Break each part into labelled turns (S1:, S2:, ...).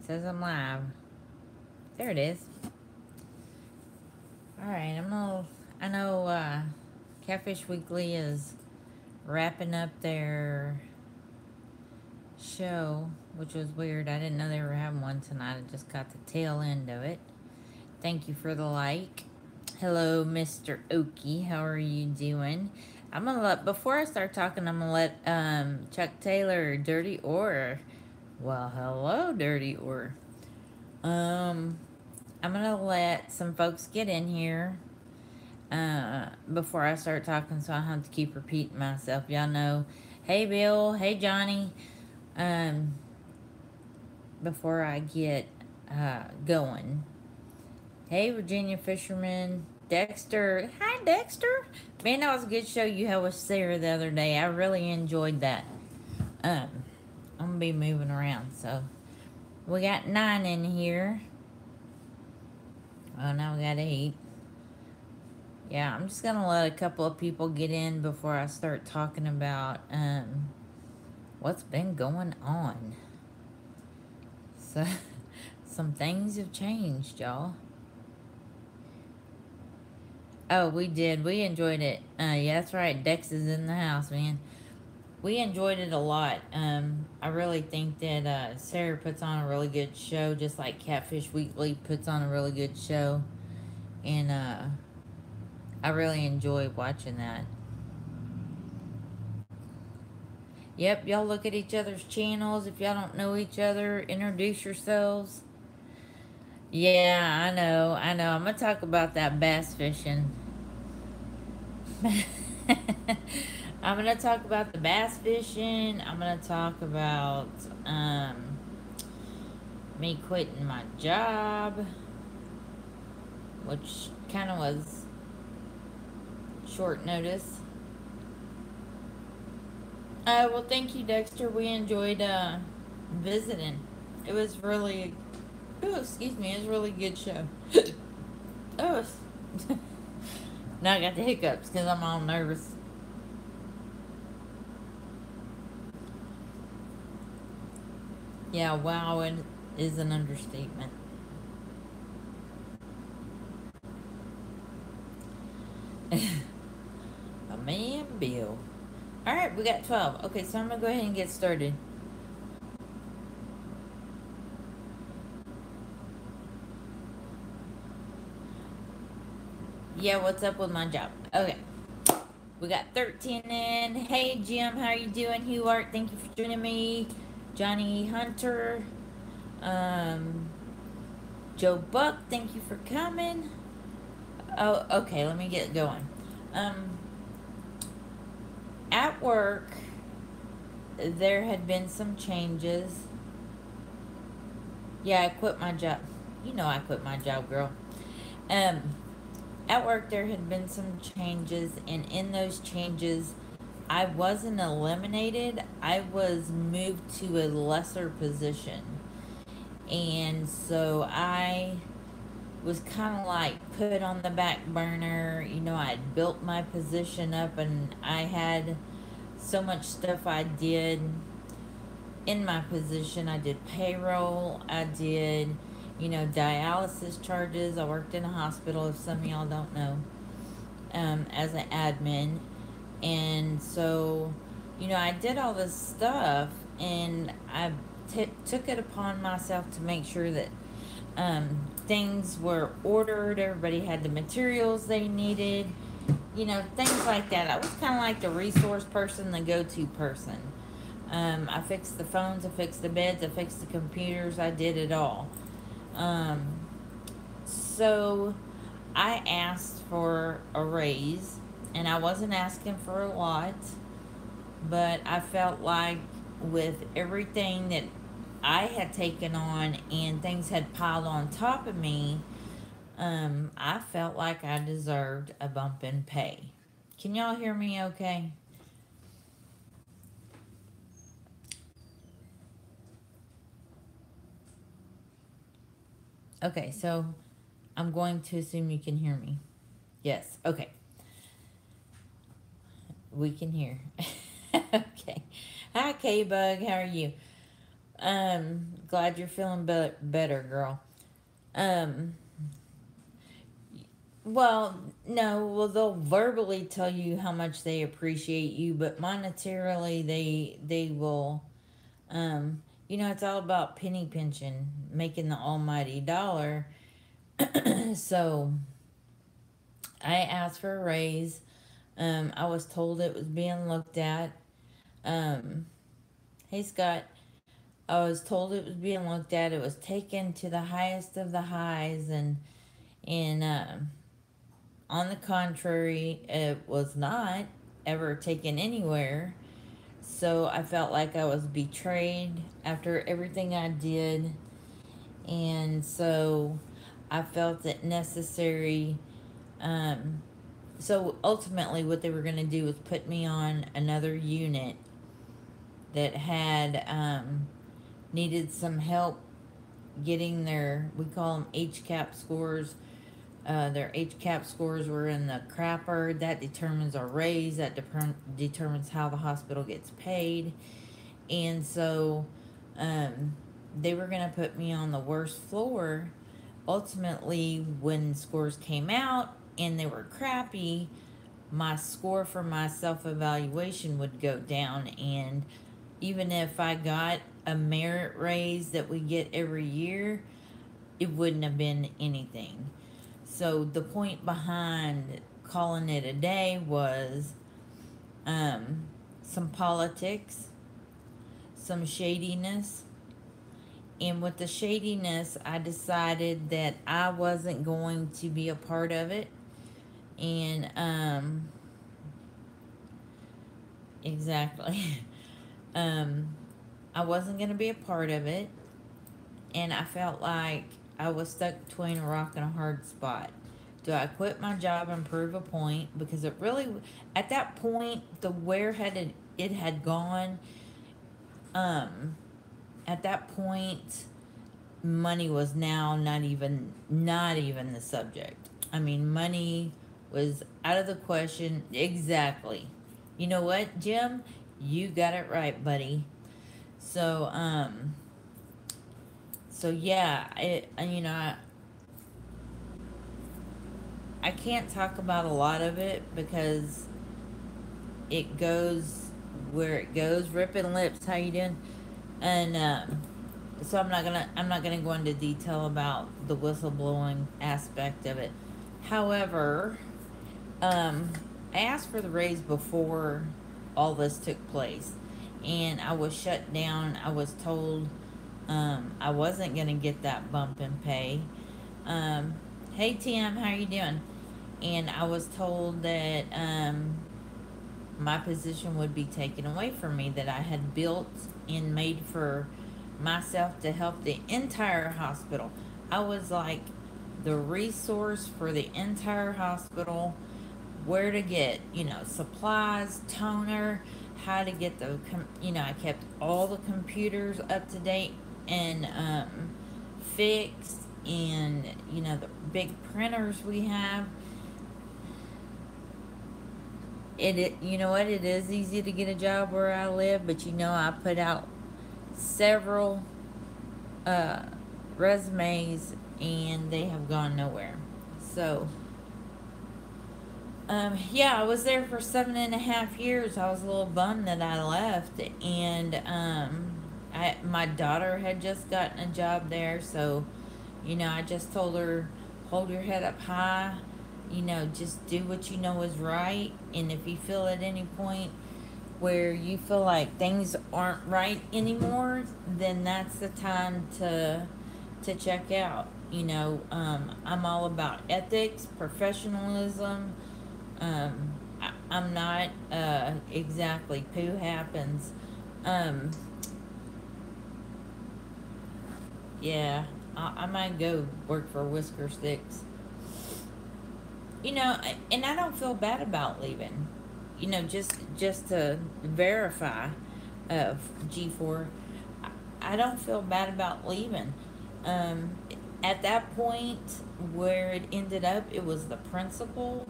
S1: says I'm live. There it is. Alright, I know Catfish Weekly is wrapping up their show, which was weird. I didn't know they were having one tonight. I just got the tail end of it. Thank you for the like. Hello, Mr. Okie. How are you doing? I'm gonna let, before I start talking, I'm gonna let Chuck Taylor, Dirty Or. Well, hello, Dirty Or. I'm gonna let some folks get in here before I start talking, so I have to keep repeating myself. Y'all know, hey Bill, hey Johnny. Um, before I get going, hey Virginia Fisherman, Dexter. Hi Dexter. Man, that was a good show you had with Sarah the other day. I really enjoyed that. Um, I'm gonna be moving around, so we got 9 in here. Oh, now we got 8. Yeah, I'm just gonna let a couple of people get in before I start talking about what's been going on. So some things have changed, y'all. Oh, we did. We enjoyed it. Yeah, that's right. Dex is in the house, man. We enjoyed it a lot. I really think that Sarah puts on a really good show, just like Catfish Weekly puts on a really good show. And I really enjoy watching that. Yep, y'all look at each other's channels. If y'all don't know each other, introduce yourselves. Yeah, I know. I'm gonna talk about that bass fishing. I'm gonna talk about the bass fishing. I'm gonna talk about me quitting my job, which kind of was short notice. Well, thank you, Dexter. We enjoyed visiting. It was really, oh, excuse me, it was a really good show. Oh, now I got the hiccups because I'm all nervous. Yeah, wow, it is an understatement. A man, Bill. Alright, we got 12. Okay, so I'm going to go ahead and get started. Yeah, what's up with my job? Okay. We got 13 in. Hey, Jim, how are you doing? Hugh Art, thank you for joining me. Johnny Hunter. Um, Joe Buck, thank you for coming. Oh, okay, let me get going. At work, there had been some changes. Yeah, I quit my job. You know I quit my job, girl. Um, at work, there had been some changes, and in those changes, I wasn't eliminated. I was moved to a lesser position. And so I was kind of like put on the back burner. You know, I had built my position up, and I had so much stuff I did in my position. I did payroll, I did, you know, dialysis charges. I worked in a hospital, if some of y'all don't know, as an admin. And so, you know, I did all this stuff, and I took it upon myself to make sure that things were ordered, everybody had the materials they needed, you know, things like that. I was kind of like the resource person, the go-to person. I fixed the phones, I fixed the beds, I fixed the computers, I did it all. So I asked for a raise, and I wasn't asking for a lot, but I felt like with everything that I had taken on and things had piled on top of me, I felt like I deserved a bump in pay. Can y'all hear me okay? Okay, so I'm going to assume you can hear me. Yes, okay. We can hear. Okay. Hi, K-Bug. How are you? Glad you're feeling better, girl. Um, well, no, well, they'll verbally tell you how much they appreciate you, but monetarily, they will. Um, it's all about penny pinching, making the almighty dollar. So I asked for a raise. I was told it was being looked at. Um, hey Scott, I was told it was being looked at. It was taken to the highest of the highs, and on the contrary, it was not ever taken anywhere. So I felt like I was betrayed after everything I did, and so I felt it necessary. Um, so ultimately, what they were going to do was put me on another unit that had needed some help getting their, we call them HCAP scores. Their HCAP scores were in the crapper. That determines our raise. That determines how the hospital gets paid. And so um, they were going to put me on the worst floor. Ultimately, when scores came out and they were crappy, my score for my self evaluation would go down. And even if I got a merit raise that we get every year, it wouldn't have been anything. So the point behind calling it a day was um, some politics, some shadiness. And with the shadiness, I decided that I wasn't going to be a part of it. And exactly. um, I wasn't going to be a part of it. And I felt like I was stuck between a rock and a hard spot. Do I quit my job and prove a point? Because it really, at that point, the where it had gone. Um, at that point, money was now not even the subject. I mean, money was out of the question. Exactly. You know what, Jim? You got it right, buddy. So yeah, I can't talk about a lot of it because it goes where it goes. Ripping lips, how you doing? And so I'm not gonna go into detail about the whistleblowing aspect of it. However, um, I asked for the raise before all this took place, and I was shut down. I was told I wasn't gonna get that bump in pay. Um, hey Tim, how are you doing? And I was told that my position would be taken away from me that I had built and made for myself to help the entire hospital. I was like the resource for the entire hospital, where to get, supplies, toner, how to get I kept all the computers up to date and fixed, and, the big printers we have. You know what, it is easy to get a job where I live, but I put out several uh, resumes and they have gone nowhere. So yeah, I was there for 7.5 years. I was a little bummed that I left, and my daughter had just gotten a job there, so I just told her, hold your head up high, just do what you know is right, and if you feel at any point where you feel like things aren't right anymore, then that's the time to check out. I'm all about ethics, professionalism. I'm not exactly poo happens. Um, yeah, I might go work for Whisker Sticks. And I don't feel bad about leaving. Just to verify, G4, I don't feel bad about leaving. Um, at that point where it ended up, it was the principal,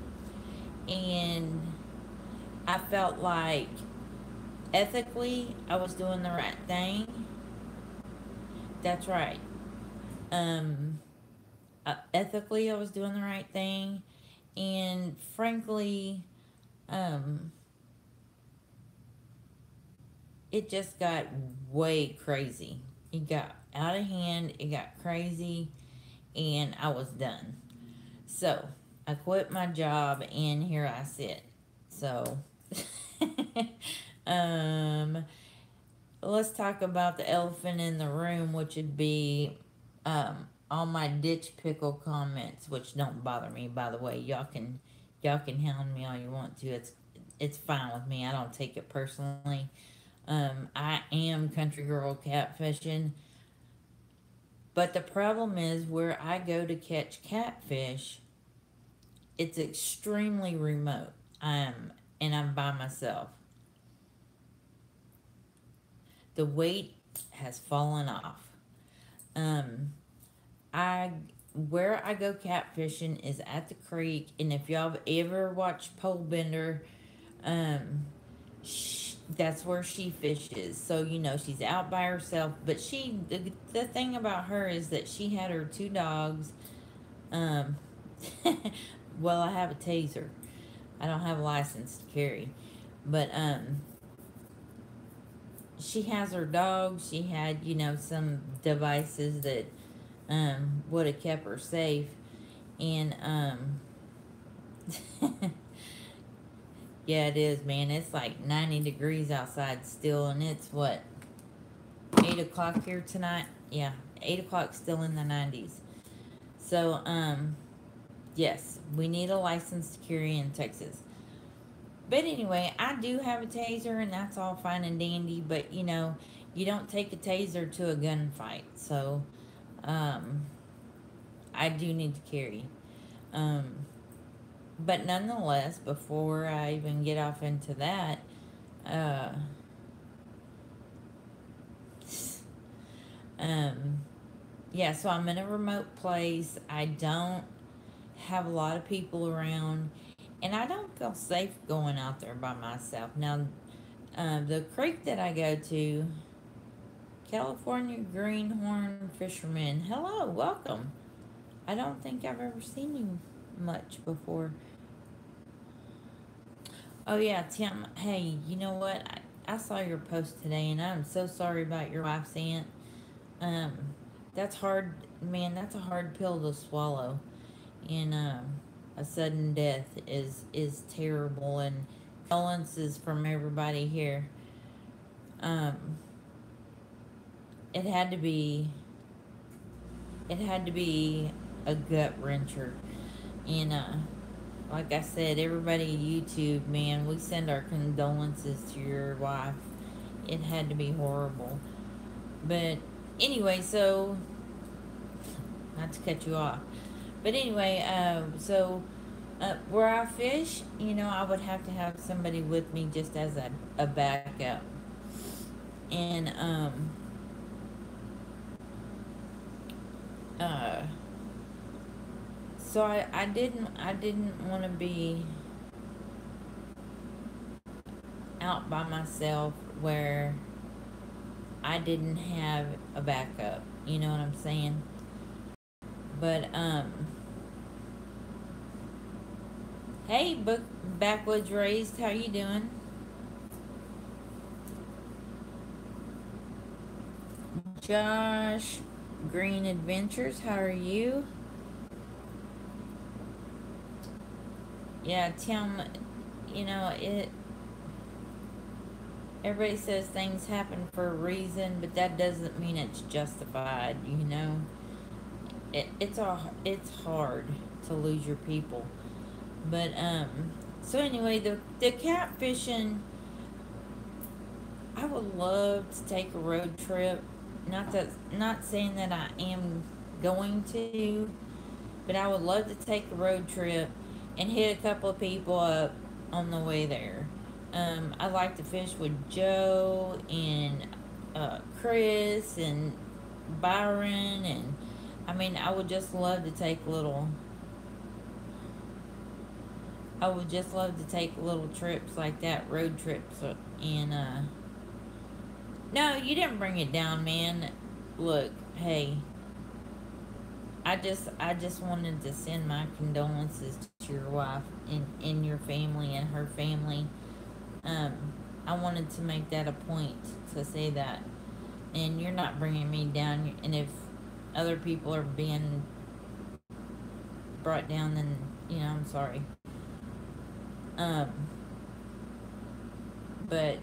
S1: and I felt like ethically I was doing the right thing. That's right. Um, Ethically, I was doing the right thing, and frankly, um, it just got way crazy. It got out of hand. It got crazy, and I was done. So I quit my job, and here I sit. So, um, let's talk about the elephant in the room, which would be all my ditch pickle comments, which don't bother me, by the way. Y'all can hound me all you want to. It's fine with me. I don't take it personally. I am country girl catfishing, but the problem is where I go to catch catfish, it's extremely remote. And I'm by myself. The weight has fallen off. Um, I where I go catfishing is at the creek, and if y'all have ever watched Pole Bender, um, that's where she fishes. So she's out by herself. But the thing about her is that she had her two dogs. Um, well, I have a taser. I don't have a license to carry, but she has her dogs. She had some devices that would have kept her safe, and yeah, it is, man. It's like 90 degrees outside still, and it's what, 8 o'clock here tonight. Yeah, 8 o'clock, still in the 90s. So yes, we need a license to carry in Texas. But anyway, I do have a taser, and that's all fine and dandy. But you don't take a taser to a gunfight. So um, I do need to carry. Um, but nonetheless, before I even get off into that, uh, um, yeah, so I'm in a remote place. I don't have a lot of people around, and I don't feel safe going out there by myself. Now, the creek that I go to, California Greenhorn Fisherman. Hello, welcome. I don't think I've ever seen you much before. Oh yeah, Tim. Hey, you know what? I saw your post today, and I'm so sorry about your wife's aunt. Um, that's hard, man. That's a hard pill to swallow. And a sudden death is terrible. And condolences from everybody here. Um, it had to be. It had to be a gut wrencher. And like I said, everybody at YouTube, man, we send our condolences to your wife. It had to be horrible. But anyway, so not to cut you off. But anyway, where I fish, I would have to have somebody with me just as a backup. And uh, so I didn't want to be out by myself where I didn't have a backup. You know what I'm saying? But hey, backwoods raised, how you doing? Josh Green Adventures, how are you? Yeah, Tim. It. Everybody says things happen for a reason, but that doesn't mean it's justified. It's hard to lose your people. But so anyway, the catfishing, I would love to take a road trip. Not saying that I am going to, but I would love to take a road trip and hit a couple of people up on the way there. I like to fish with Joe and Chris and Byron, and I mean, I would just love to take little. I would just love to take little trips like that, road trips, and no, you didn't bring it down, man. look, hey, I just wanted to send my condolences to your wife and your family and her family. Um, I wanted to make that a point to say that, and you're not bringing me down. And if other people are being brought down, then I'm sorry. Um, but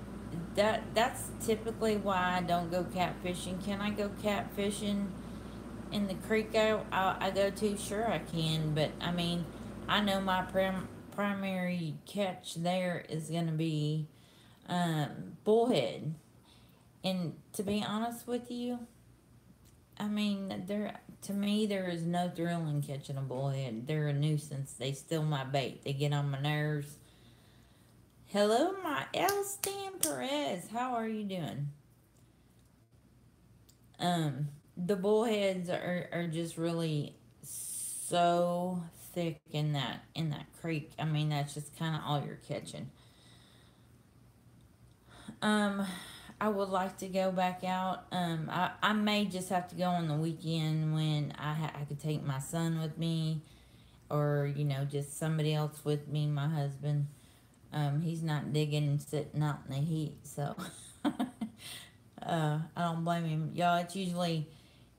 S1: that's typically why I don't go catfishing. Can I go catfishing in the creek I go to? Sure, I can. But I mean, I know my primary catch there is going to be bullhead. And to be honest with you, I mean, to me there is no thrill in catching a bullhead. They're a nuisance. They steal my bait. They get on my nerves. Hello, my Elstan Perez. How are you doing? The bullheads are just really so thick in that creek. I mean, that's just kind of all you're catching. Um, I would like to go back out. I may just have to go on the weekend when I could take my son with me, or just somebody else with me, my husband. He's not digging and sitting out in the heat, so I don't blame him. Y'all, it's usually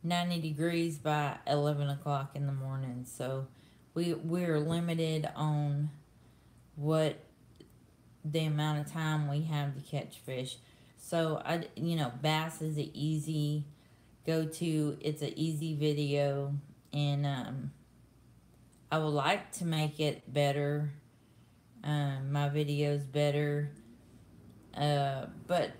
S1: 90 degrees by 11 o'clock in the morning, so we're limited on what the amount of time we have to catch fish. So bass is an easy go to. It's an easy video, and I would like to make it better. My videos better, but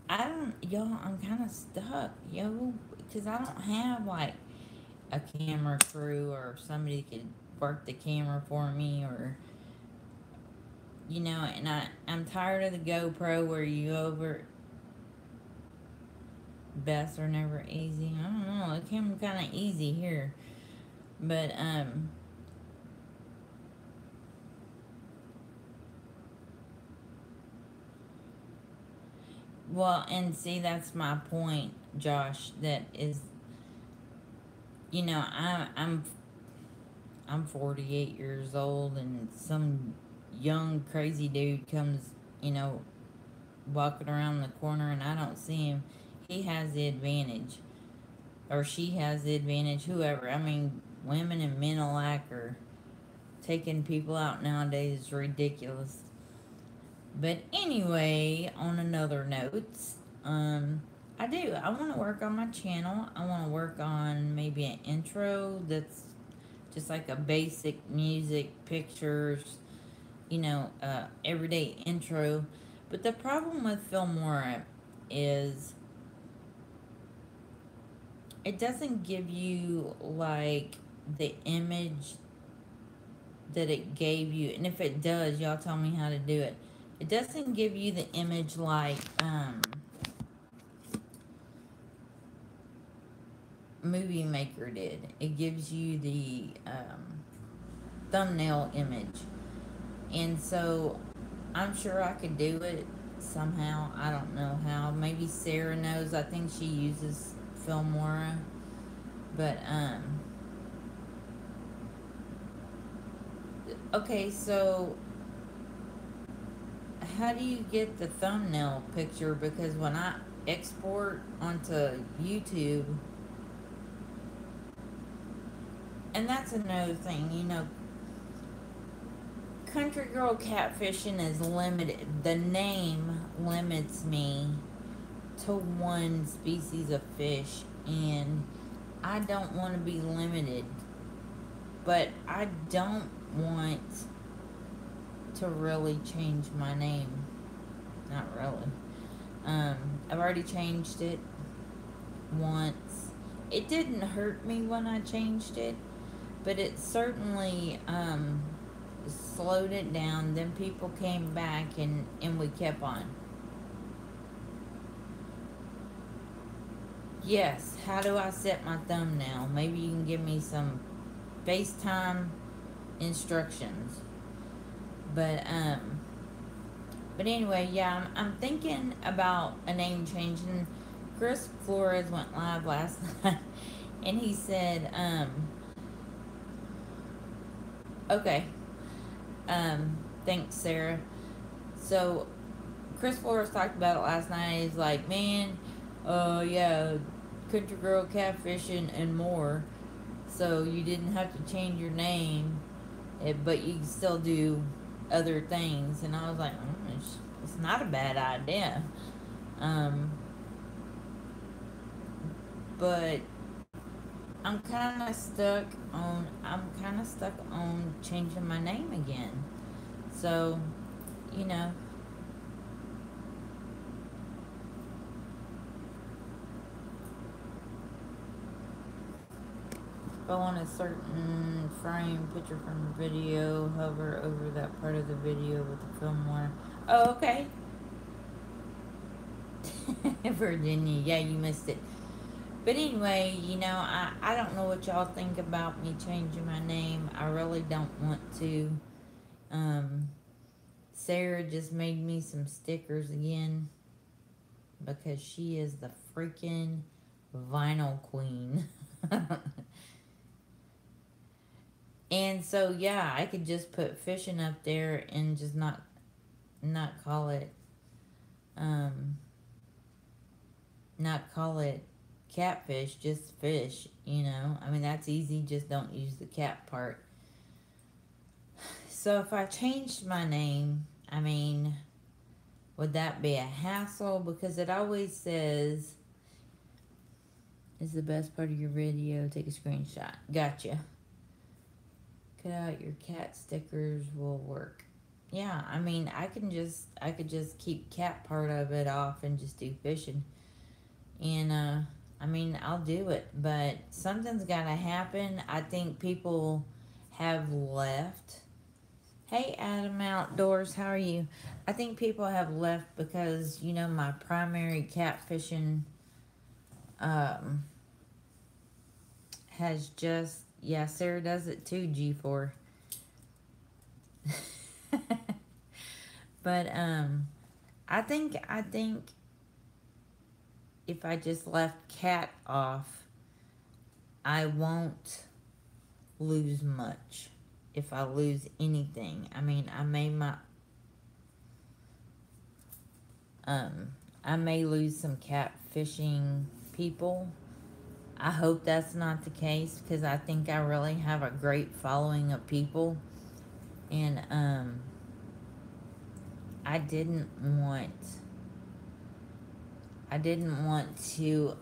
S1: I don't, y'all. I'm kind of stuck, because I don't have like a camera crew or somebody that could work the camera for me, or and I'm tired of the GoPro where you over. Bass are never easy. I don't know. It came kind of easy here, but well, and see, that's my point, Josh. That is, I'm 48 years old, and some young crazy dude comes, walking around the corner, and I don't see him. He has the advantage, or she has the advantage. Whoever. I mean, women and men alike are taking people out nowadays is ridiculous. But anyway, on another note, um, I do. I want to work on my channel. I want to work on maybe an intro that's just like a basic music, pictures, everyday intro. But the problem with Filmora is it doesn't give you like the image that it gave you. And if it does, y'all tell me how to do it. It doesn't give you the image like Movie Maker did. It gives you the thumbnail image. And so I'm sure I could do it somehow. I don't know how. Maybe Sarah knows. I think she uses Filmora. But okay, so how do you get the thumbnail picture? Because when I export onto YouTube, and that's another thing, Country Girl Catfishing is limited. The name limits me to one species of fish, and I don't want to be limited, but I don't want to really change my name. Not really. I've already changed it once. It didn't hurt me when I changed it, but it certainly slowed it down. Then people came back, and we kept on. Yes, how do I set my thumbnail? Maybe you can give me some FaceTime instructions. But anyway, yeah, I'm thinking about a name change. And Chris Flores went live last night, and he said, okay, thanks, Sarah. So Chris Flores talked about it last night. He's like, man, yeah, country girl catfishing and more. So you didn't have to change your name, but you can still do other things. And I was like, it's not a bad idea. Um, but I'm kind of stuck on changing my name again. So, you know, if I want a certain frame picture from a video, hover over that part of the video with the film wire. Oh, okay. Virginia, yeah, you missed it. But anyway, I don't know what y'all think about me changing my name. I really don't want to. Um, Sarah just made me some stickers again because she is the freaking vinyl queen. And so yeah, I could just put fishing up there and just not call it um not call it catfish, just fish. I mean, that's easy, just don't use the cat part. So if I changed my name, I mean, would that be a hassle? Because it always says, is the best part of your video, take a screenshot. Gotcha. Cut out your cat stickers will work. Yeah, I mean, I could just keep cat part of it off and just do fishing. And I mean, I'll do it, but something's got to happen. I think people have left. Hey, Adam Outdoors, how are you? I think people have left because, my primary catfishing has just, yeah, Sarah does it too, G4. But I think if I just left cat off, I won't lose much. If I lose anything, I mean, I may lose some cat fishing people. I hope that's not the case because I think I really have a great following of people, and I didn't want I didn't want to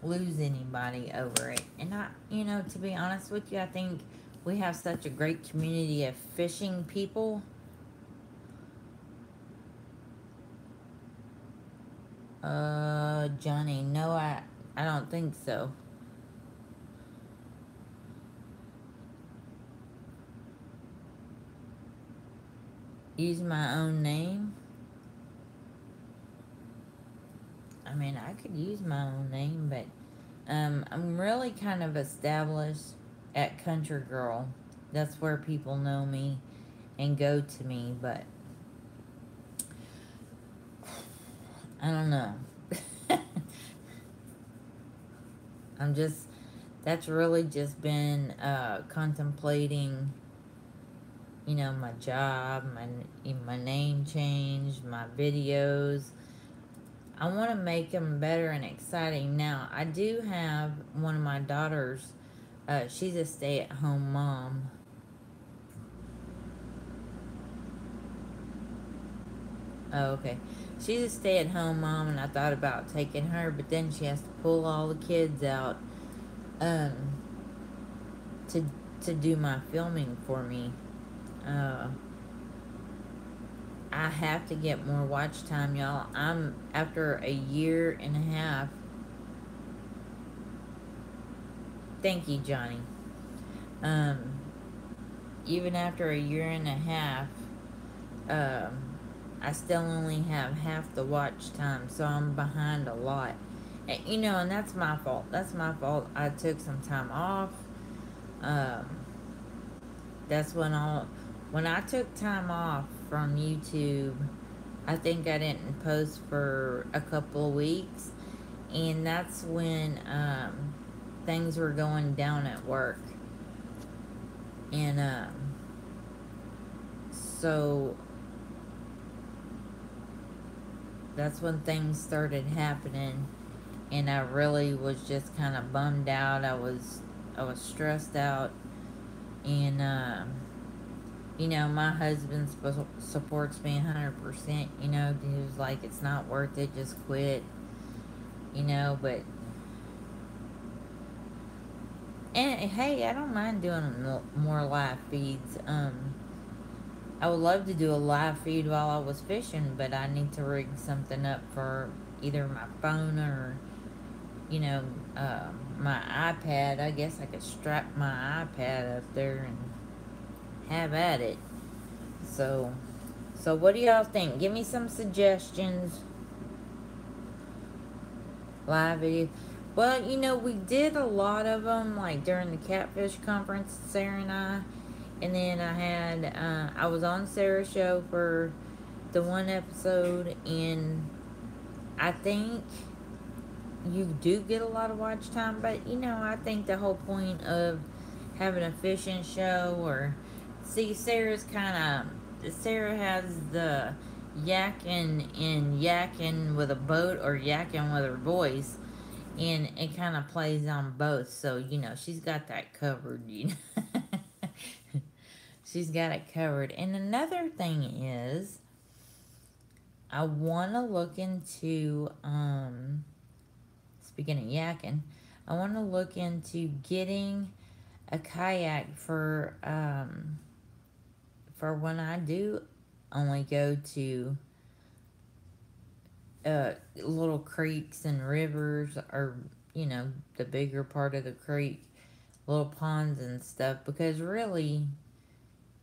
S1: lose anybody over it. And to be honest with you, I think we have such a great community of fishing people. Johnny, no, I don't think so. Use my own name? I mean, I could use my own name, but I'm really kind of established at Country Girl. That's where people know me and go to me, but I don't know. That's really just been contemplating, my job, my name change, my videos. I want to make them better and exciting. Now, I do have one of my daughters, she's a stay-at-home mom. Oh, okay. She's a stay-at-home mom, and I thought about taking her, but then she has to pull all the kids out um, to do my filming for me. Uh, I have to get more watch time, y'all. I'm after a year and a half. Thank you, Johnny. Um, Even after a year and a half, um, I still only have half the watch time, so I'm behind a lot. And that's my fault. That's my fault. I took some time off. Um, that's when I took time off from YouTube, I think I didn't post for a couple of weeks. And that's when things were going down at work. And so that's when things started happening, and I really was just kind of bummed out. I was stressed out, and my husband supports me 100%. He was like, "It's not worth it. Just quit." But and hey, I don't mind doing more live feeds. I would love to do a live feed while I was fishing, but I need to rig something up for either my phone or, you know, my iPad. I guess I could strap my iPad up there and have at it. So, so what do y'all think? Give me some suggestions. Live video. Well, we did a lot of them, like during the Catfish Conference, Sarah and I. And then I was on Sarah's show for the one episode, and I think you do get a lot of watch time, but I think the whole point of having a fishing show, or see, Sarah has the yakking with a boat, or yakking with her voice, and it kind of plays on both, so she's got that covered. She's got it covered. And another thing is, I want to look into, speaking of yakking, I want to look into getting a kayak for when I do only go to little creeks and rivers, or, the bigger part of the creek, little ponds and stuff, because really,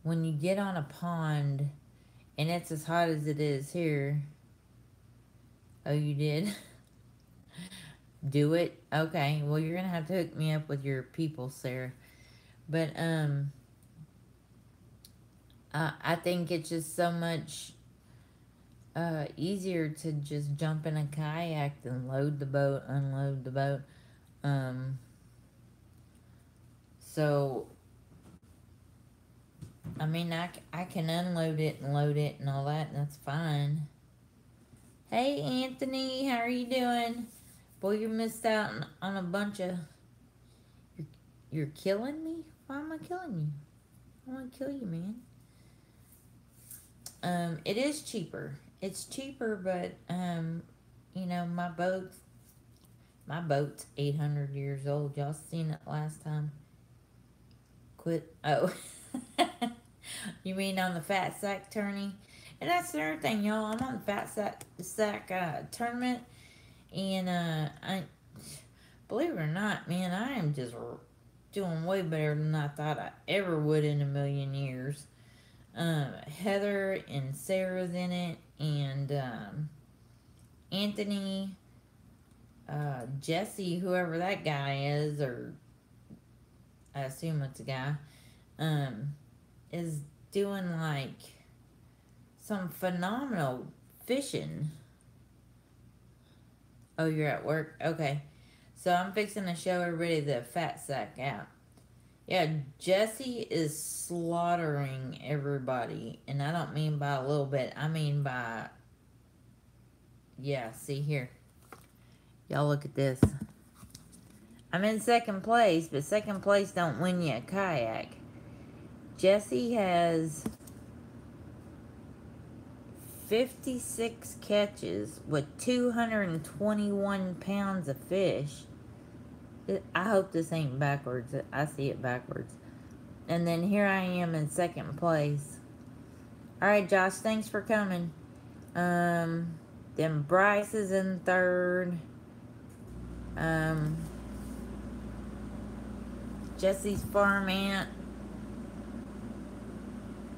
S1: when you get on a pond and it's as hot as it is here. Oh, you did? Do it? Okay. Well, you're going to have to hook me up with your people, Sarah. But, I think it's just so much easier to just jump in a kayak than load the boat, unload the boat. So, I mean, I can unload it and load it and all that, and that's fine. Hey, Anthony, how are you doing? Boy, you missed out on a bunch of... You're killing me? Why am I killing you? I want to kill you, man. It is cheaper. It's cheaper, but, my boat's 800 years old. Y'all seen it last time? Quit. Oh. You mean on the Fat Sack tourney? And that's the other thing, y'all. I'm on the Fat Sack tournament. And, believe it or not, man, I am just doing way better than I thought I ever would in a million years. Heather and Sarah's in it, and Anthony, Jesse, whoever that guy is, or I assume it's a guy, is doing like some phenomenal fishing. Oh, you're at work? Okay. So I'm fixing to show everybody the Fat Sack app. Yeah, Jesse is slaughtering everybody. And I don't mean by a little bit. I mean by... Yeah, see here. Y'all look at this. I'm in second place, but second place don't win you a kayak. Jesse has 56 catches with 221 pounds of fish. I hope this ain't backwards. I see it backwards. And then here I am in second place. Alright, Josh, thanks for coming. Then Bryce is in third. Jesse's farm ant.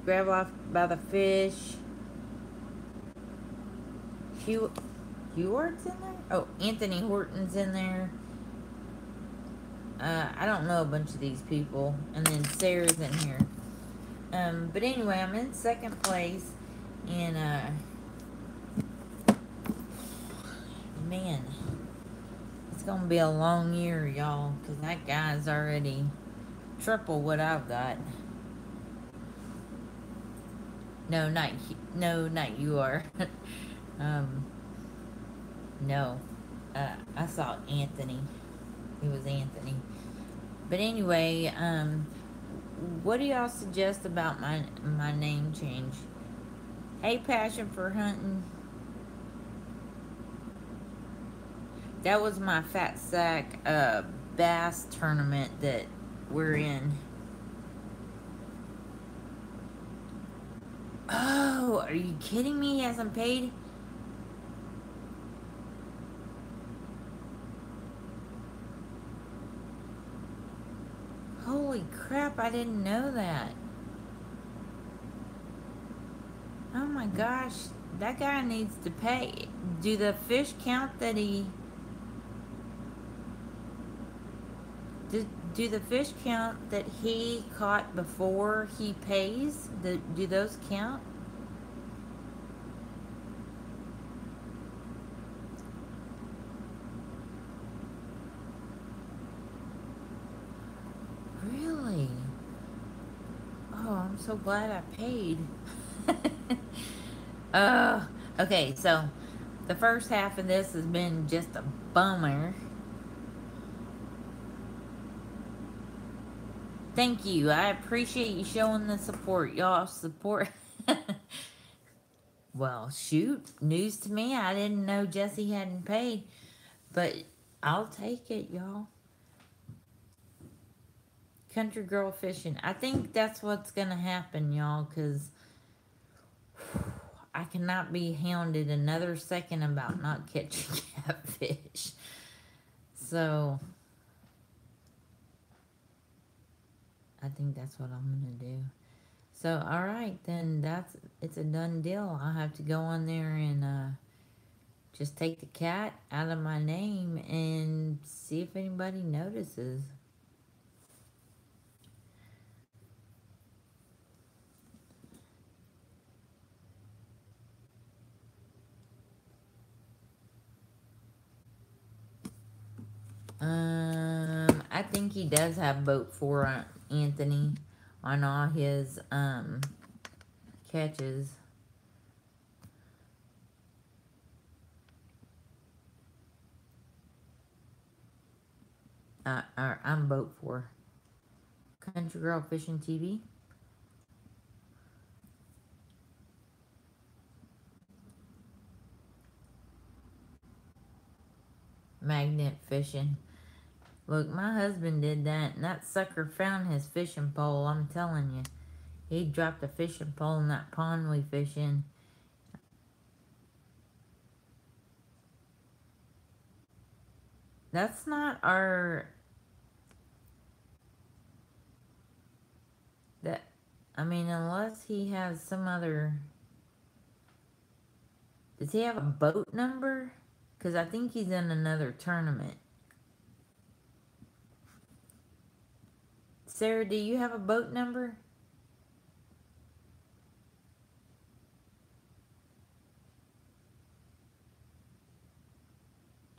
S1: Grab off by the fish. Heward's in there? Oh, Anthony Horton's in there. I don't know a bunch of these people. And then Sarah's in here. But anyway, I'm in second place. And, man. gonna be a long year, y'all, because that guy's already triple what I've got. No, not you are. um, no. I saw Anthony. It was Anthony. But anyway, what do y'all suggest about my name change? Hey, Passion for Hunting. That was my Fat Sack bass tournament that we're in. Oh, are you kidding me? He hasn't paid? Holy crap, I didn't know that. Oh my gosh, that guy needs to pay. Do the fish count that he... Do the fish count that he caught before he pays? Do those count? Really? Oh, I'm so glad I paid. Okay, so the first half of this has been just a bummer. Thank you. I appreciate you showing the support. Y'all support. Well, shoot. News to me. I didn't know Jesse hadn't paid. But I'll take it, y'all. Country girl fishing. I think that's what's going to happen, y'all. Because I cannot be hounded another second about not catching catfish. So... I think that's what I'm gonna do. So, alright, then it's a done deal. I'll have to go on there and just take the cat out of my name and see if anybody notices. I think he does have boat for Anthony on all his catches. I'm boat for Country Girl Fishing TV. Magnet fishing. Look, my husband did that, and that sucker found his fishing pole, I'm telling you. He dropped a fishing pole in that pond we fish in. That's not our... I mean, unless he has some other... Does he have a boat number? Because I think he's in another tournament. Sarah, do you have a boat number?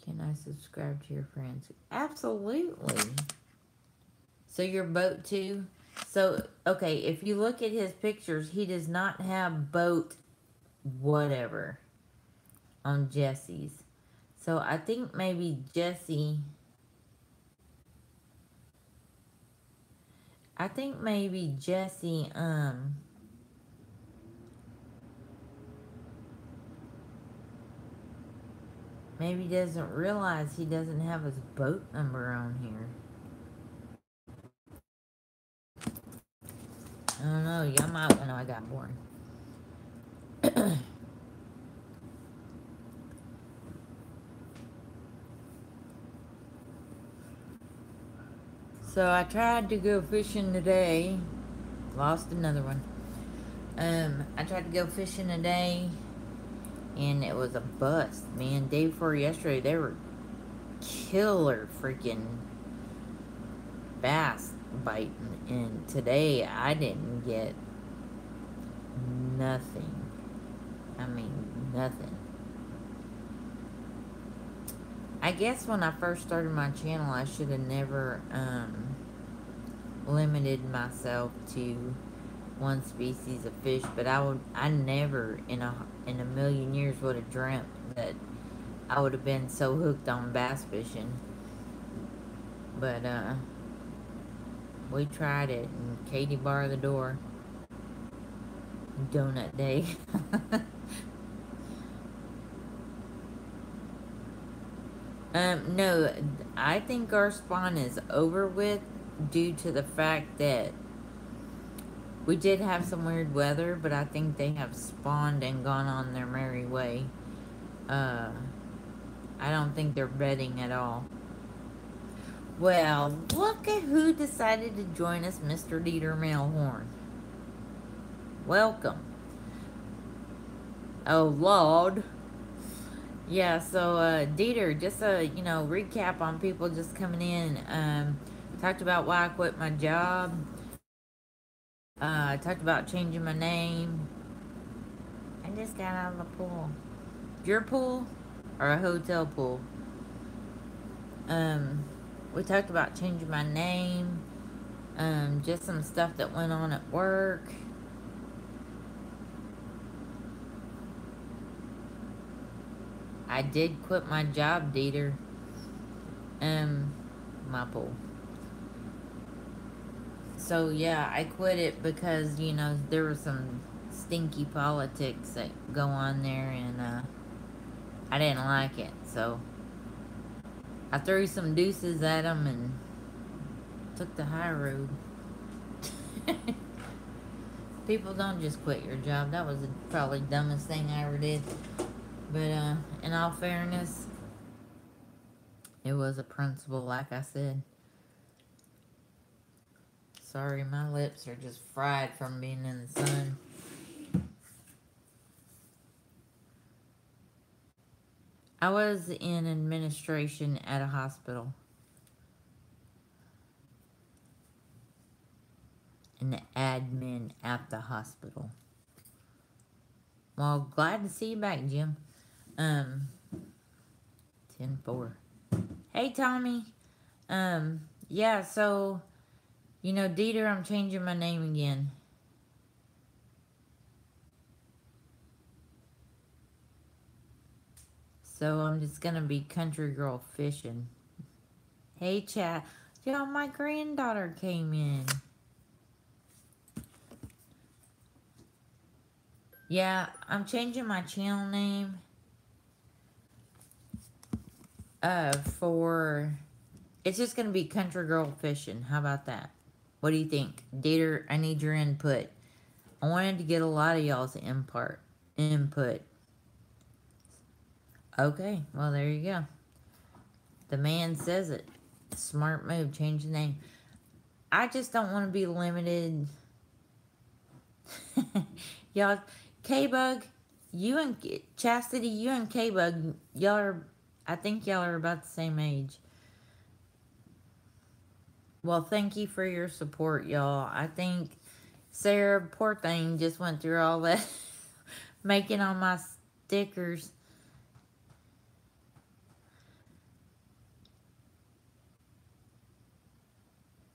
S1: Can I subscribe to your friends? Absolutely. So your boat too? So, okay, if you look at his pictures, he does not have boat whatever on Jesse's. So I think maybe Jesse... maybe doesn't realize he doesn't have his boat number on here. I don't know. Y'all might want to know I got born. So I tried to go fishing today. Lost another one. I tried to go fishing today, and it was a bust, man. Day before yesterday, they were killer freaking bass biting, and today I didn't get nothing. I mean, nothing. I guess when I first started my channel, I should have never limited myself to one species of fish, but I never in a million years would have dreamt that I would have been so hooked on bass fishing. But we tried it, and Katie barred the door. Donut day. No, I think our spawn is over with due to the fact that we did have some weird weather, but I think they have spawned and gone on their merry way. I don't think they're bedding at all. Well, look at who decided to join us, Mr. Dieter Mailhorn. Welcome. Oh, Lord. Yeah, so, Dieter, just a, recap on people just coming in. Talked about why I quit my job. Talked about changing my name. I just got out of the pool. Your pool? Or a hotel pool? We talked about changing my name. Just some stuff that went on at work. I did quit my job, Dieter. My pool. So, yeah, I quit it because, there was some stinky politics that go on there, and, I didn't like it, so I threw some deuces at them and took the high road. People don't just quit your job. That was probably the dumbest thing I ever did. But, in all fairness, it was a principle, like I said. Sorry, my lips are just fried from being in the sun. I was in administration at a hospital. An admin at the hospital. Well, glad to see you back, Jim. 10-4. Hey, Tommy. Yeah, so, Dieter, I'm changing my name again. So I'm just gonna be Country Girl Fishing. Hey, chat. Yo, my granddaughter came in. Yeah, I'm changing my channel name. It's just gonna be Country Girl Fishing. How about that? What do you think? Dieter, I need your input. I wanted to get a lot of y'all's input. Okay, well, there you go. The man says it. Smart move, change the name. I just don't want to be limited. Y'all, K-Bug, you and Chastity, you and K-Bug, I think y'all are about the same age. Well, thank you for your support, y'all. I think Sarah, poor thing, just went through all that making all my stickers.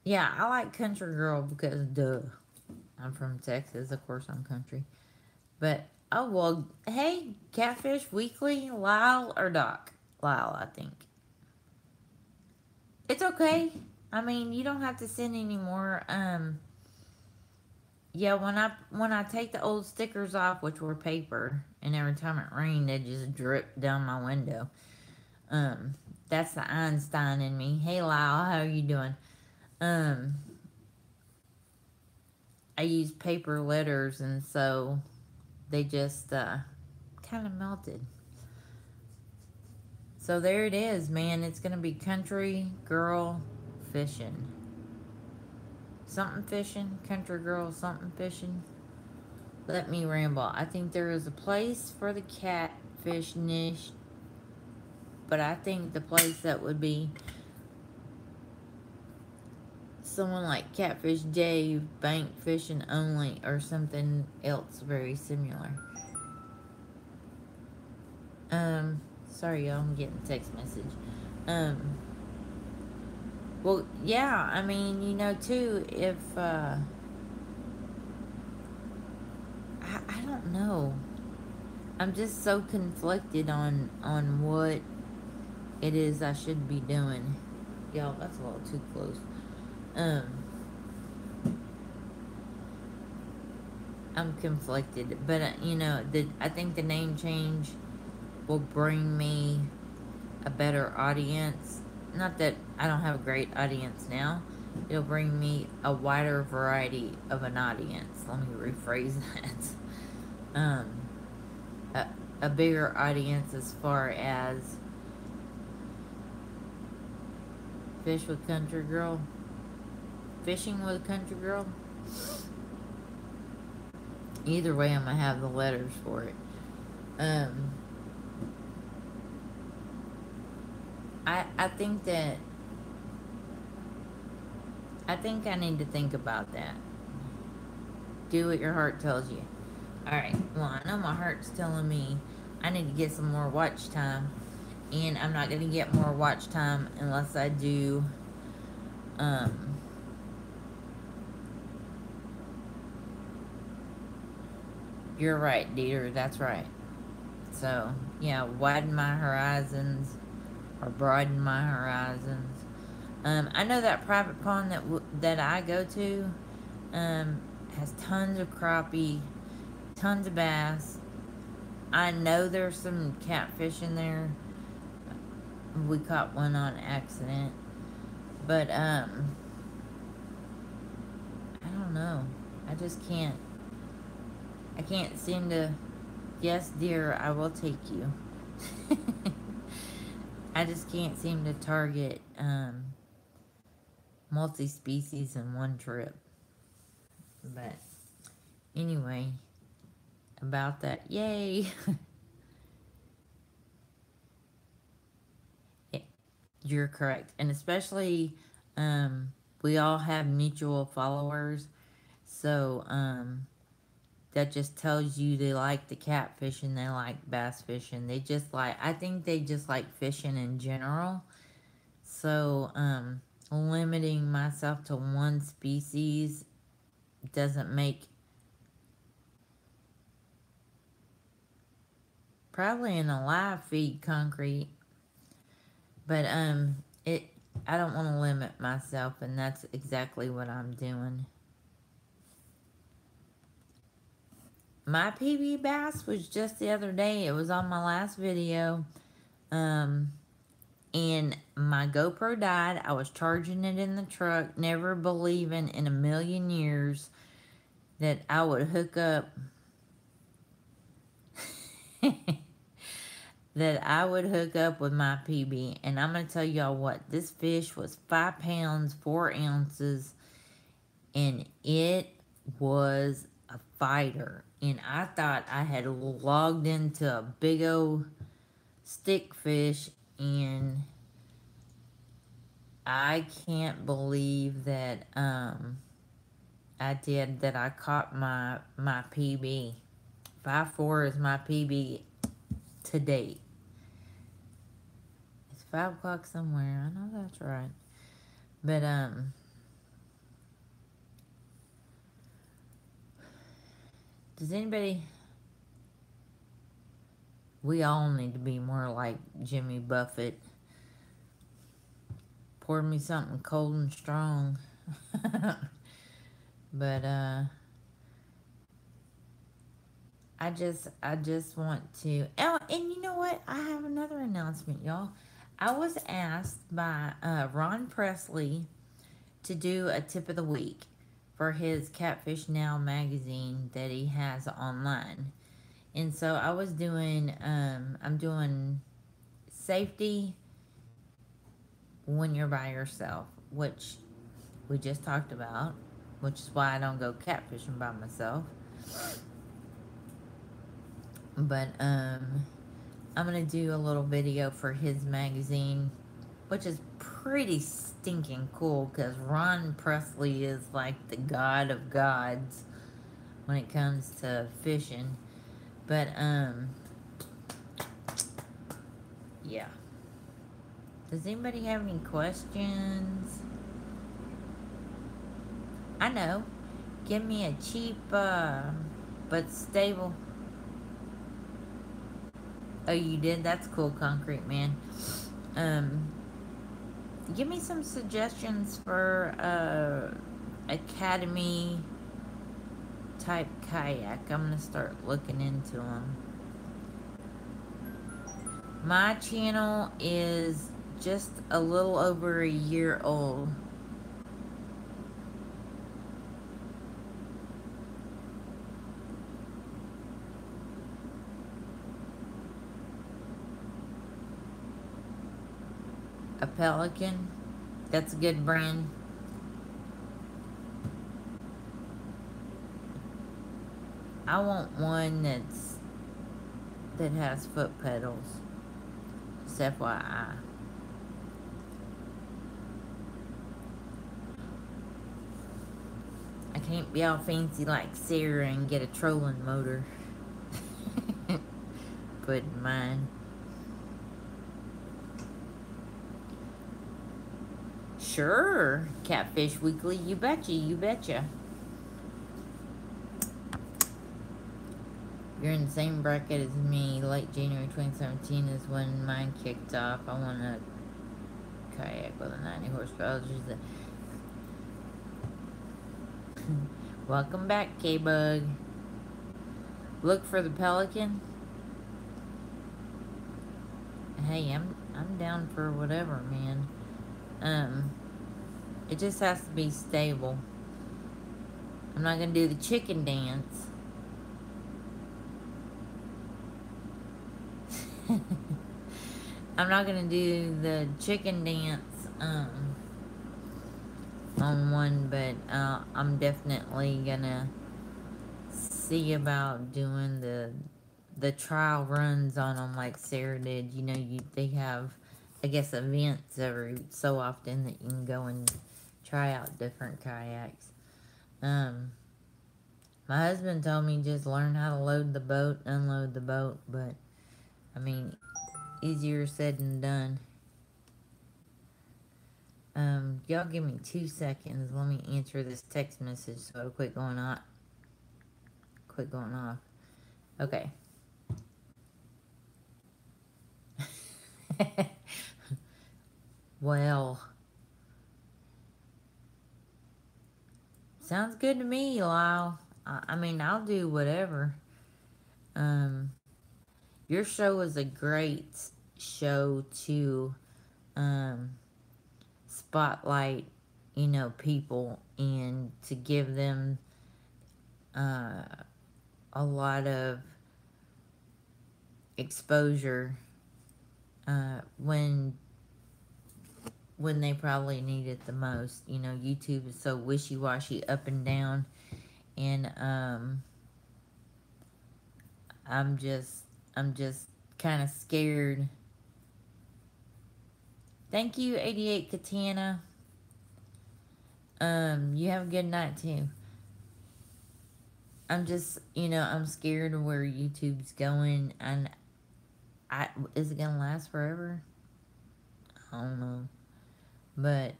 S1: Yeah, I like Country Girl because, duh, I'm from Texas. Of course I'm country. But, oh, well, hey, Catfish Weekly, Lyle or Doc? Lyle, I think. It's okay. I mean, you don't have to send any more. Yeah, when I take the old stickers off, which were paper, and every time it rained, they just dripped down my window. That's the Einstein in me. Hey, Lyle, how are you doing? I use paper letters, and so they just kind of melted. So there it is, man. It's going to be Country Girl Fishing. Something fishing. Country Girl something fishing. Let me ramble. I think there is a place for the catfish niche, but I think the place that would be someone like Catfish Dave, bank fishing only, or something else very similar. Sorry, y'all, I'm getting a text message. Um, well, yeah, I mean, you know, too, if, I don't know. I'm just so conflicted on what it is I should be doing. Y'all, that's a little too close. Um, I'm conflicted, but you know, I think the name change will bring me a better audience. Not that I don't have a great audience now. It'll bring me a wider variety of an audience. Let me rephrase that. A, a bigger audience as far as fish with country girl, fishing with a country girl. Either way, I'm gonna have the letters for it. Um, I think that I think I need to think about that. Do what your heart tells you. Alright, well, I know my heart's telling me I need to get some more watch time. And I'm not going to get more watch time unless I do, um, you're right, Dieter, that's right. So, yeah, widen my horizons or broaden my horizons. I know that private pond that I go to, has tons of crappie, tons of bass. I know there's some catfish in there. We caught one on accident. But, I don't know. I just can't. I can't seem to. Yes, dear, I will take you. I just can't seem to target, multi-species in one trip. But, anyway, about that. Yay! You're correct. And especially, we all have mutual followers. So, that just tells you they like the catfish and they like bass fishing. They just like, I think they just like fishing in general. So, limiting myself to one species doesn't make, probably in a live feed concrete, but, I don't want to limit myself, and that's exactly what I'm doing. My PB bass was just the other day. It was on my last video. And my GoPro died. I was charging it in the truck, never believing in a million years that I would hook up that I would hook up with my PB. And I'm going to tell y'all what, this fish was 5 pounds, 4 ounces, and it was a fighter. And I thought I had logged into a big old stick fish, and I can't believe that I caught my PB. 5'4" is my PB to date. It's 5 o'clock somewhere. I know that's right. But does anybody? We all need to be more like Jimmy Buffett. Pour me something cold and strong. But I just want to. Oh, and you know what? I have another announcement, y'all. I was asked by Ron Presley to do a tip of the week for his Catfish Now magazine that he has online. And so I was doing, I'm doing safety when you're by yourself, which we just talked about, which is why I don't go catfishing by myself. But, I'm gonna do a little video for his magazine, which is pretty stinking cool, because Ron Presley is like the god of gods when it comes to fishing. But, yeah. Does anybody have any questions? I know. Give me a cheap, but stable. Oh, you did? That's cool, Concrete Man. Um, Give me some suggestions for, academy type kayak. I'm gonna start looking into them. My channel is just a little over a year old. A Pelican? That's a good brand. I want one that has foot pedals. Just FYI. I can't be all fancy like Sarah and get a trolling motor. Put in mine. Sure, Catfish Weekly. You betcha, you betcha. You're in the same bracket as me. Late January 2017 is when mine kicked off. I want a kayak with a 90 horsepower. Welcome back, K-Bug. Look for the Pelican. Hey, I'm down for whatever, man. It just has to be stable. I'm not gonna do the chicken dance. I'm not gonna do the chicken dance on one, but I'm definitely gonna see about doing the trial runs on them like Sarah did. You know, they have, I guess, events every so often that you can go and try out different kayaks. My husband told me just learn how to load the boat, unload the boat, but I mean, easier said than done. Y'all give me 2 seconds. Let me answer this text message so it'll quit going off. Okay. Well, sounds good to me, Lyle. I mean, I'll do whatever. Your show is a great show to spotlight, you know, people and to give them a lot of exposure when they probably need it the most. You know, YouTube is so wishy-washy, up and down, and I'm just kind of scared. Thank you, 88 Katana. You have a good night too. I'm just, you know, I'm scared of where YouTube's going, and is it gonna last forever? I don't know. But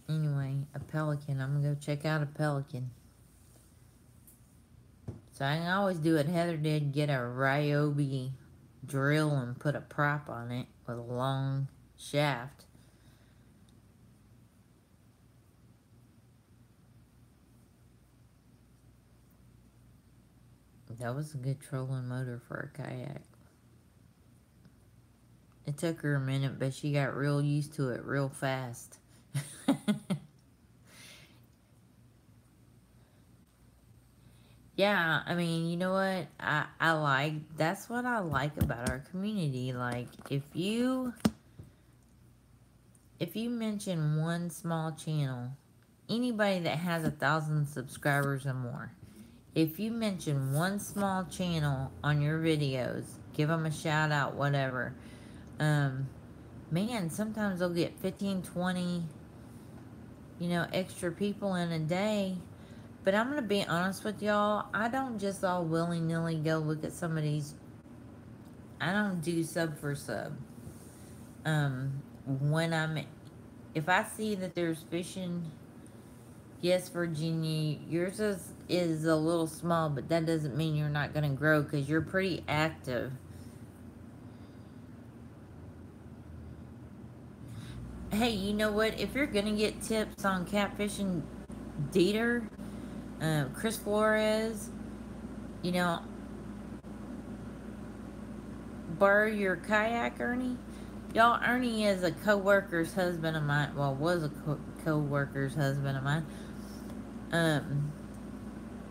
S1: anyway, a Pelican. I'm gonna go check out a Pelican. So I can always do what Heather did, get a Ryobi drill and put a prop on it with a long shaft. That was a good trolling motor for a kayak. It took her a minute, but she got real used to it real fast. Yeah, I mean, you know what? I like, that's what I like about our community. Like, if you mention one small channel, anybody that has 1,000 subscribers or more, if you mention one small channel on your videos, give them a shout out, whatever, man, sometimes they'll get 15, 20, you know, extra people in a day. But I'm going to be honest with y'all, I don't just all willy-nilly go look at somebody's I don't do sub for sub. When I'm, if I see that there's fishing, yes, Virginia, yours is a little small, but that doesn't mean you're not going to grow because you're pretty active. Hey, you know what? If you're going to get tips on catfishing, Dieter, Chris Flores, you know, borrow your kayak, Ernie. Y'all, Ernie is a co-worker's husband of mine. Well, was a co-worker's husband of mine.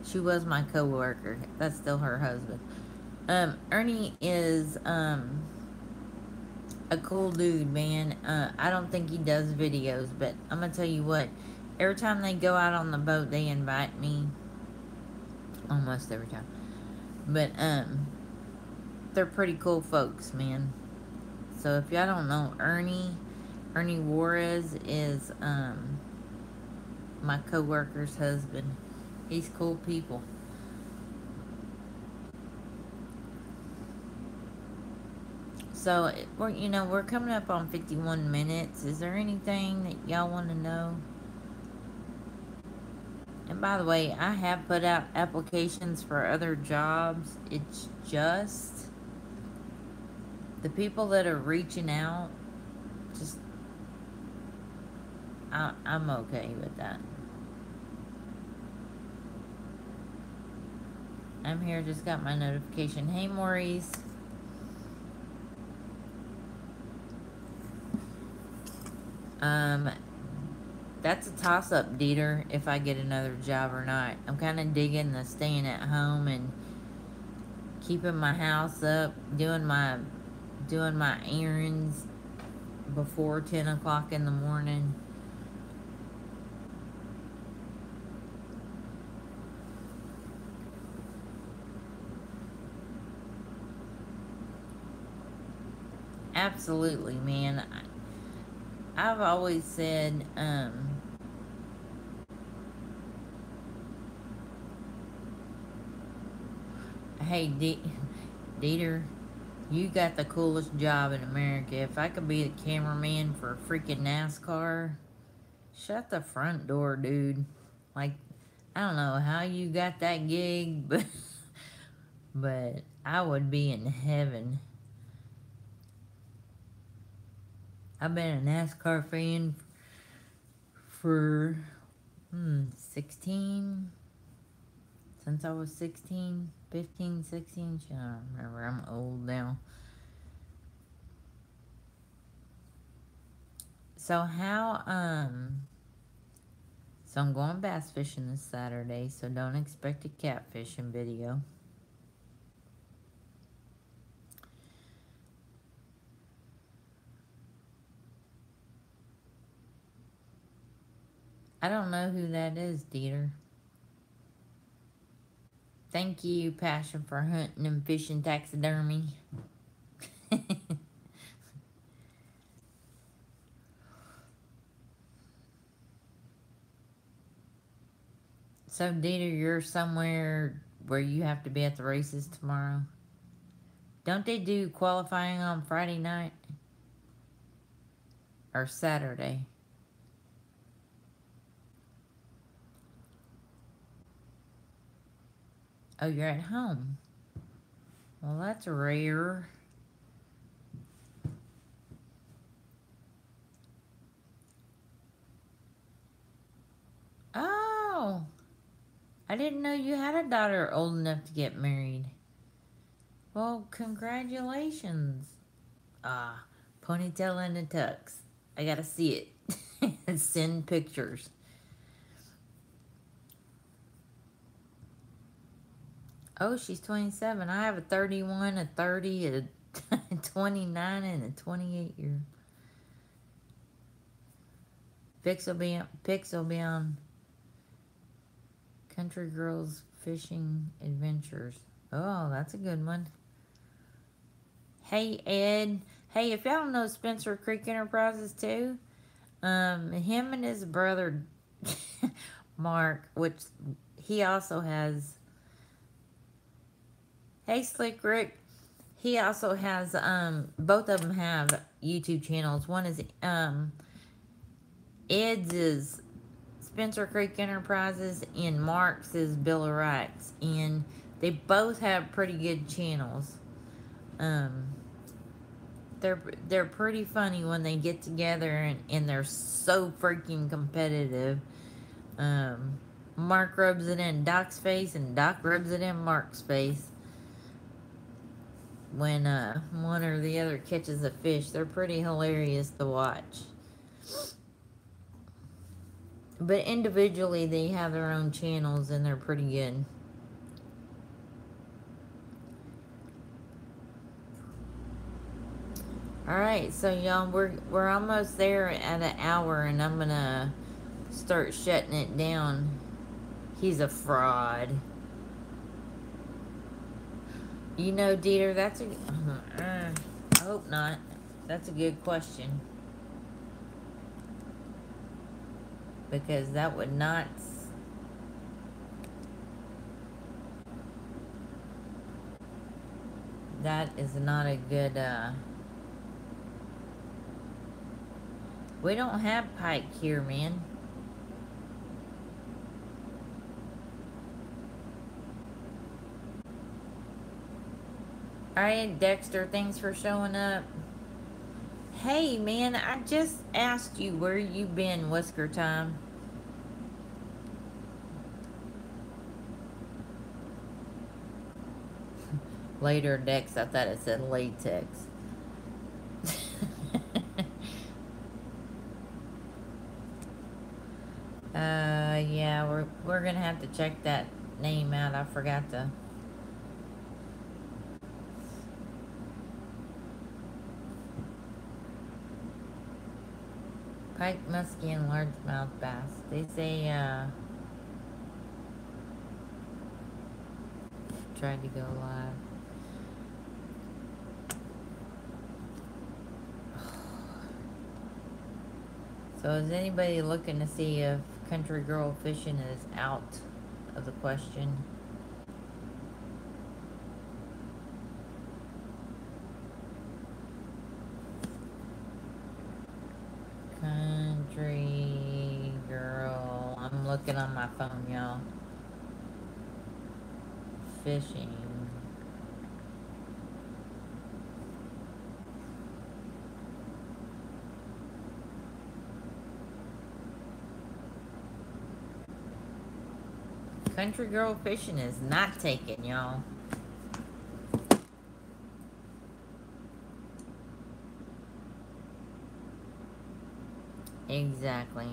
S1: She was my co-worker. That's still her husband. Ernie is, a cool dude, man. I don't think he does videos, but I'm gonna tell you what. Every time they go out on the boat, they invite me. Almost every time. But, they're pretty cool folks, man. So if y'all don't know, Ernie Juarez is, my co-worker's husband. He's cool people. So, we're coming up on 51 minutes. Is there anything that y'all want to know? And by the way, I have put out applications for other jobs. It's just the people that are reaching out, just, I'm okay with that. I'm here, just got my notification. Hey, Maurice. That's a toss-up, Dieter, if I get another job or not. I'm kind of digging the staying at home and keeping my house up, doing my errands before 10 o'clock in the morning. Absolutely, man. I've always said, hey, Dieter, you got the coolest job in America. If I could be the cameraman for freaking NASCAR, shut the front door, dude. Like, I don't know how you got that gig, but I would be in heaven. I've been a NASCAR fan for 16, since I was 16, 15, 16, I don't remember, I'm old now. So so I'm going bass fishing this Saturday, so don't expect a catfishing video. I don't know who that is, Dieter. Thank you, Passion for Hunting and Fishing Taxidermy. So, Dieter, you're somewhere where you have to be at the races tomorrow? Don't they do qualifying on Friday night? Or Saturday? Oh, you're at home. Well, that's rare. Oh, I didn't know you had a daughter old enough to get married. Well, congratulations. Ah, ponytail and a tux. I gotta see it. Send pictures. Oh, she's 27. I have a 31, a 30, a 29, and a 28 year. Pics will be on Country Girls Fishing Adventures. Oh, that's a good one. Hey, Ed. Hey, if y'all don't know Spencer Creek Enterprises too, him and his brother, Mark, which he also has. Hey, Slick Rick. He also has both of them have YouTube channels. One is Ed's is Spencer Creek Enterprises, and Mark's is Bill of Rights, and they both have pretty good channels. Um, they're pretty funny when they get together, and they're so freaking competitive. Um, Mark rubs it in Doc's face, and Doc rubs it in Mark's face. When one or the other catches a fish, they're pretty hilarious to watch. But individually, they have their own channels, and they're pretty good. All right, so y'all, we're almost there at an hour, and I'm gonna start shutting it down. He's a fraud. You know, Dieter, that's a. I hope not. That's a good question. Because that would not. That is not a good. We don't have pike here, man. Alright, Dexter, thanks for showing up. Hey, man, I just asked you where you been, Whisker Time. Later, Dex, I thought it said latex. Yeah, we're gonna have to check that name out. I forgot to. Pike, muskie, and largemouth bass. They say, tried to go live. So is anybody looking to see if Country Girl Fishing is out of the question? Country Girl. I'm looking on my phone, y'all. Fishing. Country Girl Fishing is not taken, y'all. Exactly.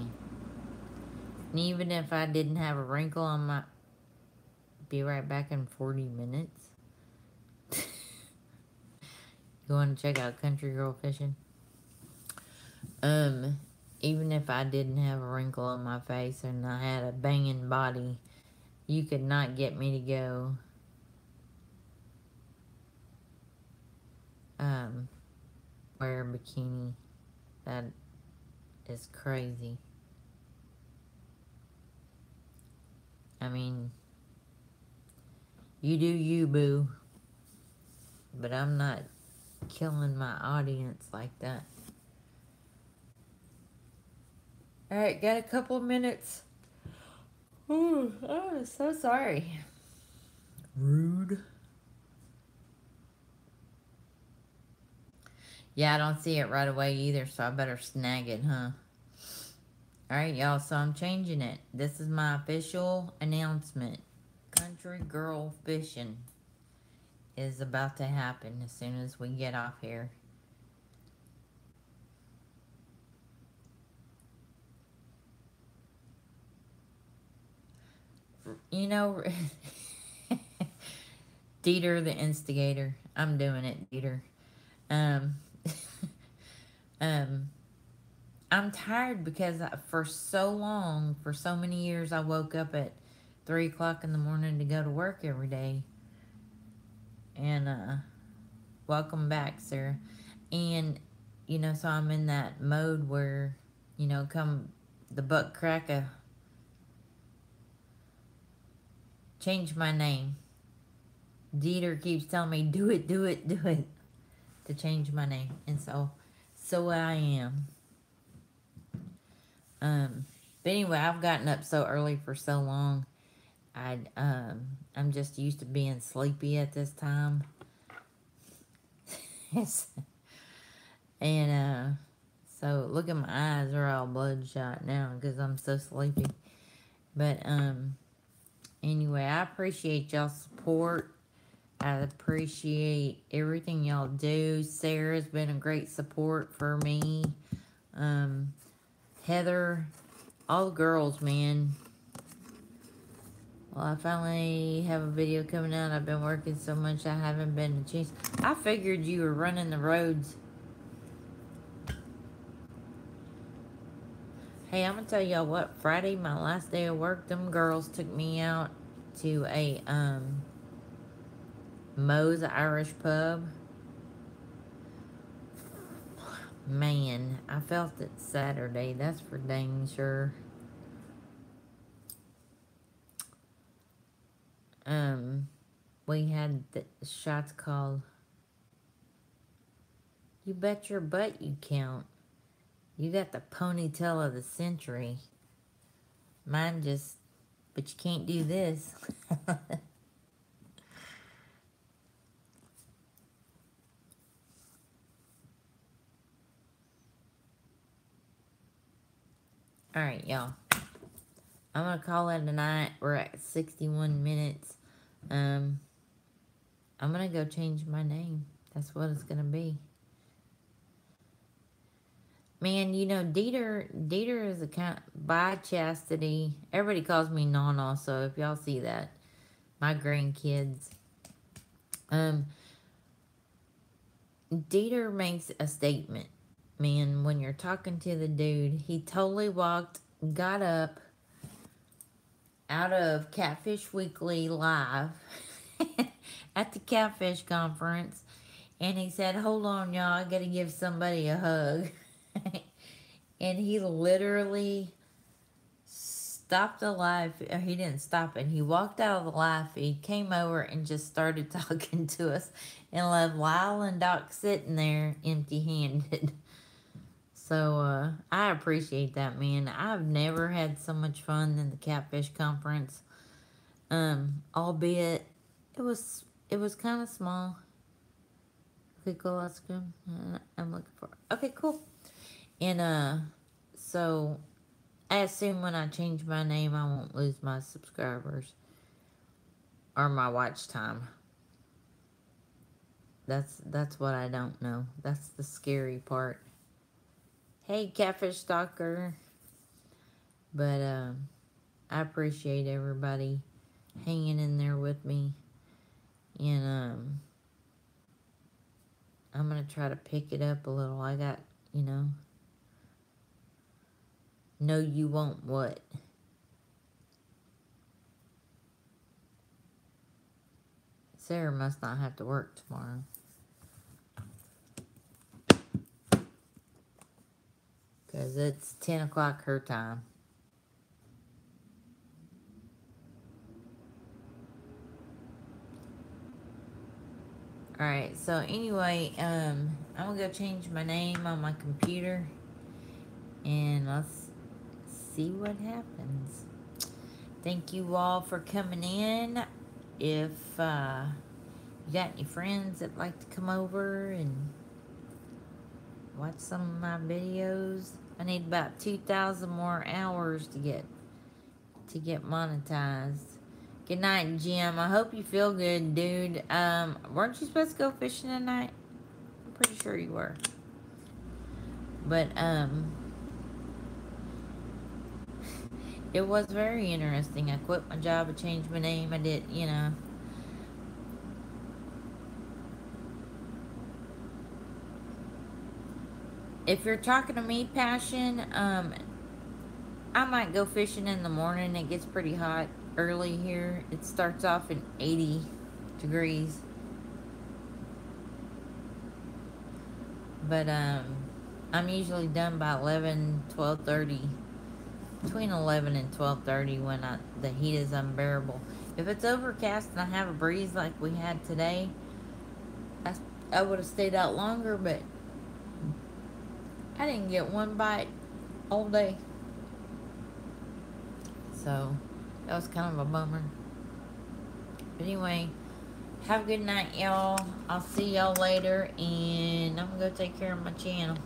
S1: And even if I didn't have a wrinkle on my... Be right back in 40 minutes. You want to check out Country Girl Fishing? Even if I didn't have a wrinkle on my face and I had a banging body, you could not get me to go wear a bikini. That is crazy. I mean, you do you, boo. But I'm not killing my audience like that. Alright, got a couple of minutes. Ooh, oh, so sorry. Rude. Yeah, I don't see it right away either, so I better snag it, huh? Alright, y'all, so I'm changing it. This is my official announcement. Country Girl Fishing is about to happen as soon as we get off here. You know, Dieter the instigator. I'm doing it, Dieter. I'm tired because for so long, for so many years, I woke up at 3 o'clock in the morning to go to work every day. And, welcome back, Sarah. And, you know, so I'm in that mode where, you know, come the butt crack a... Change my name. Dieter keeps telling me, do it, do it, do it, to change my name. And so I am. But anyway, I've gotten up so early for so long. I'm just used to being sleepy at this time. Yes. And, so look at my eyes, are all bloodshot now because I'm so sleepy. But, anyway, I appreciate y'all's support. I appreciate everything y'all do. Sarah's been a great support for me. Heather, all the girls, man. Well, I finally have a video coming out. I've been working so much I haven't been a chance. I figured you were running the roads. Hey, I'm gonna tell y'all what. Friday, my last day of work, them girls took me out to a Moe's Irish pub. Man, I felt it Saturday. That's for dang sure. We had the shots called You Bet Your Butt You Count. You got the ponytail of the century. Mine just, but you can't do this. Alright, y'all. I'm gonna call it a night. We're at 61 minutes. I'm gonna go change my name. That's what it's gonna be. Man, you know, Dieter is a kind by Chastity. Everybody calls me Nana, so if y'all see that, my grandkids. Dieter makes a statement, man, when you're talking to the dude. He totally got up out of Catfish Weekly live at the Catfish Conference, and he said, hold on, y'all, I gotta give somebody a hug. And he literally stopped the live. He didn't stop it. He walked out of the live feed, came over, and just started talking to us, and left Lyle and Doc sitting there empty-handed. So, I appreciate that, man. I've never had so much fun than the Catfish Conference. Albeit, it was kind of small. Okay, cool, that's good. I'm looking for... Okay, cool. And, so, I assume when I change my name, I won't lose my subscribers. Or my watch time. That's what I don't know. That's the scary part. Hey, Catfish Stalker. But, I appreciate everybody hanging in there with me. And, I'm gonna try to pick it up a little. I got, you know... No, you won't what? Sarah must not have to work tomorrow. Because it's 10 o'clock her time. Alright, so anyway, I'm gonna go change my name on my computer. And let's see what happens. Thank you all for coming in. If you got any friends that like to come over and watch some of my videos, I need about 2,000 more hours to get monetized. Good night, Jim. I hope you feel good, dude. Weren't you supposed to go fishing tonight? I'm pretty sure you were. But it was very interesting. I quit my job, I changed my name, I did, you know. If you're talking to me, Passion, I might go fishing in the morning. It gets pretty hot early here. It starts off in 80 degrees. But, I'm usually done by 11, 12:30. Between 11 and 12:30 when the heat is unbearable. If it's overcast and I have a breeze like we had today, I would have stayed out longer, but I didn't get one bite all day. So that was kind of a bummer. But anyway, have a good night, y'all. I'll see y'all later, and I'm going to go take care of my channel.